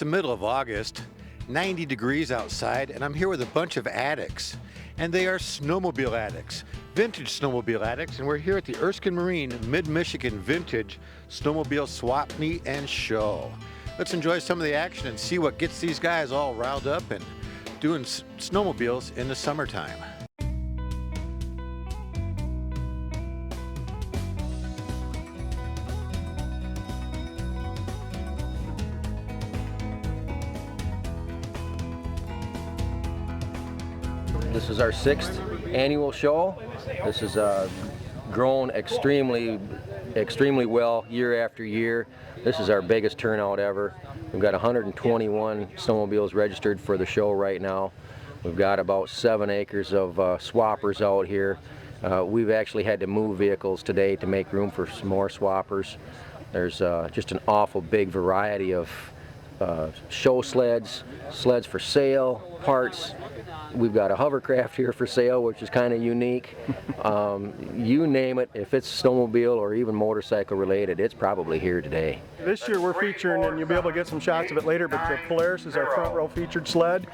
the middle of August, 90 degrees outside, and I'm here with a bunch of addicts. And they are snowmobile addicts, vintage snowmobile addicts, and we're here at the Erskine Marine Mid-Michigan Vintage Snowmobile Swap Meet and Show. Let's enjoy some of the action and see what gets these guys all riled up and doing snowmobiles in the summertime. This is our 6th annual show. This has grown extremely well year after year. This is our biggest turnout ever. We've got 121 snowmobiles registered for the show right now. We've got about 7 acres of swappers out here. We've actually had to move vehicles today to make room for some more swappers. There's just an awful big variety of show sleds, sleds for sale, parts. We've got a hovercraft here for sale, which is kind of unique. You name it, if it's snowmobile or even motorcycle related, it's probably here today. This year we're featuring, and you'll be able to get some shots of it later, but the Polaris is our front row featured sled.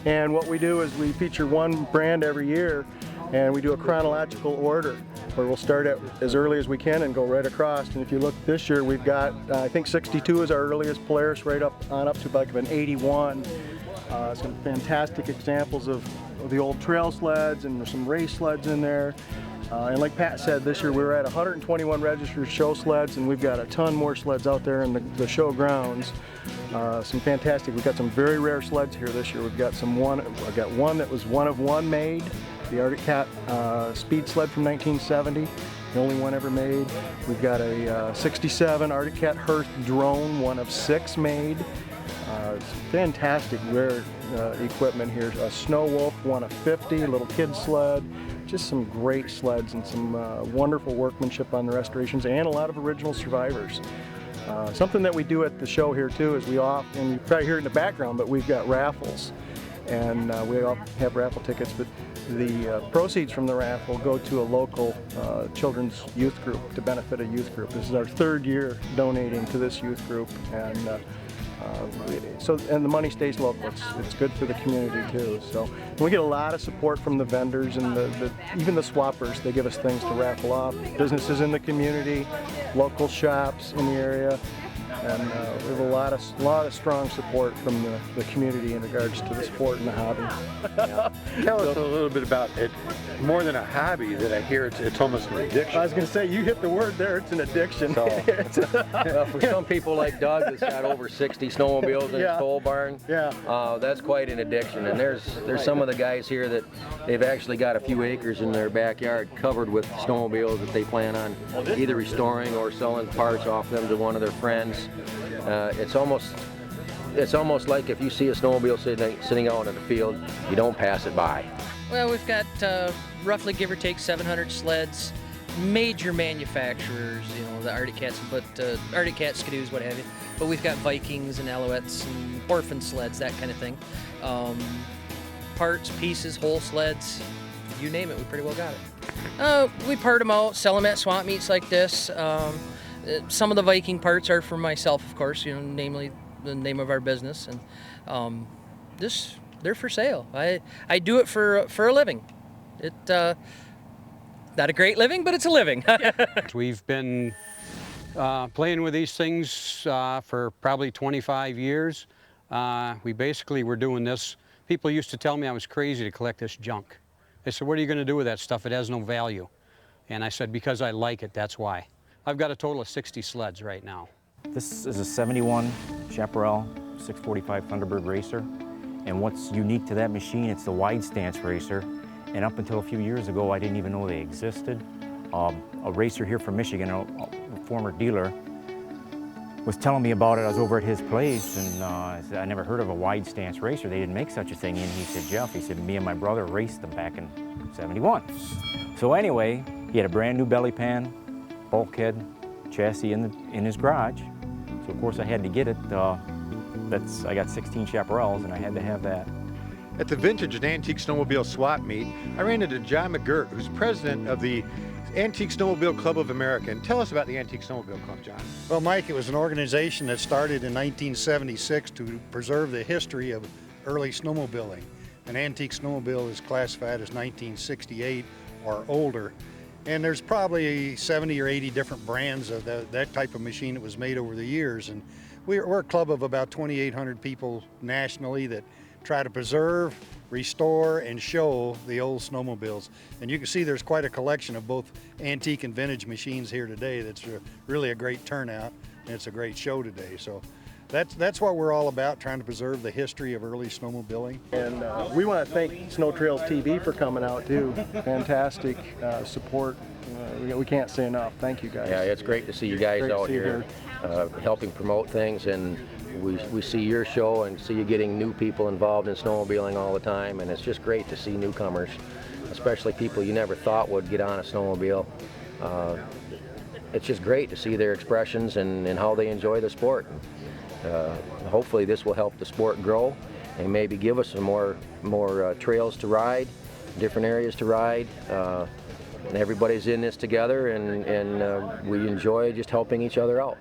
And what we do is we feature one brand every year, and we do a chronological order, where we'll start at as early as we can and go right across. And if you look this year, we've got, I think 62 is our earliest Polaris, right up to like an 81. Some fantastic examples of the old trail sleds, and there's some race sleds in there. And like Pat said, this year we were at 121 registered show sleds, and we've got a ton more sleds out there in the show grounds. Some fantastic, we've got some very rare sleds here this year. We've got I've got one that was one of one made, the Arctic Cat speed sled from 1970, the only one ever made. We've got a 67 Arctic Cat Hearth drone, one of 6 made. Fantastic rare equipment here. A Snow Wolf, one of 50, little kid sled. Just some great sleds and some wonderful workmanship on the restorations, and a lot of original survivors. Something that we do at the show here too is and you probably hear it in the background, but we've got raffles, and we all have raffle tickets, but the proceeds from the raffle go to a local children's youth group to benefit a youth group. This is our 3rd year donating to this youth group, and and the money stays local. It's good for the community too. So we get a lot of support from the vendors and even the swappers. They give us things to raffle off. Businesses in the community, local shops in the area, and we have a lot of strong support from the community in regards to the sport and the hobby. Yeah. Tell us a little bit about it. More than a hobby, that I hear it's almost an addiction. I was going to say, you hit the word there. It's an addiction. So, well, for some people like Doug that's got over 60 snowmobiles in his pole barn, that's quite an addiction. And there's some of the guys here that they've actually got a few acres in their backyard covered with snowmobiles that they plan on either restoring or selling parts off them to one of their friends. It's almost like if you see a snowmobile sitting out in the field, you don't pass it by. Well, we've got roughly, give or take, 700 sleds, major manufacturers, the Arctic Cats, but Arctic Cat, Skidoos, what have you. But we've got Vikings and Alouettes and orphan sleds, that kind of thing. Parts, pieces, whole sleds, you name it, we pretty well got it. We part them out, sell them at swap meets like this. Some of the Viking parts are for myself, of course, namely the name of our business, and they're for sale. I do it for a living. Not a great living, but it's a living. We've been playing with these things for probably 25 years. We basically were doing this. People used to tell me I was crazy to collect this junk. They said, what are you going to do with that stuff? It has no value. And I said, because I like it, that's why. I've got a total of 60 sleds right now. This is a 71 Chaparral 645 Thunderbird Racer. And what's unique to that machine, it's the wide stance racer. And up until a few years ago, I didn't even know they existed. A racer here from Michigan, a former dealer, was telling me about it. I was over at his place, and I said, I never heard of a wide stance racer. They didn't make such a thing. And he said, Jeff, he said, me and my brother raced them back in '71. So anyway, he had a brand new belly pan, bulkhead, chassis in his garage. So of course I had to get it. I got 16 Chaparrals, and I had to have that. At the Vintage and Antique Snowmobile Swap Meet, I ran into John McGirt, who's president of the Antique Snowmobile Club of America. And tell us about the Antique Snowmobile Club, John. Well, Mike, it was an organization that started in 1976 to preserve the history of early snowmobiling. An antique snowmobile is classified as 1968 or older. And there's probably 70 or 80 different brands of that type of machine that was made over the years. And we're a club of about 2,800 people nationally that try to preserve, restore, and show the old snowmobiles. And you can see there's quite a collection of both antique and vintage machines here today. That's really a great turnout, and it's a great show today. So that's what we're all about, trying to preserve the history of early snowmobiling. And we want to thank Snow Trails TV for coming out too. Fantastic support. We can't say enough. Thank you guys. Yeah, it's great to see you guys Great to out see you here helping promote things, and we see your show and see you getting new people involved in snowmobiling all the time, and it's just great to see newcomers, especially people you never thought would get on a snowmobile. It's just great to see their expressions and how they enjoy the sport. Hopefully this will help the sport grow and maybe give us some more trails to ride, different areas to ride. And everybody's in this together, and we enjoy just helping each other out.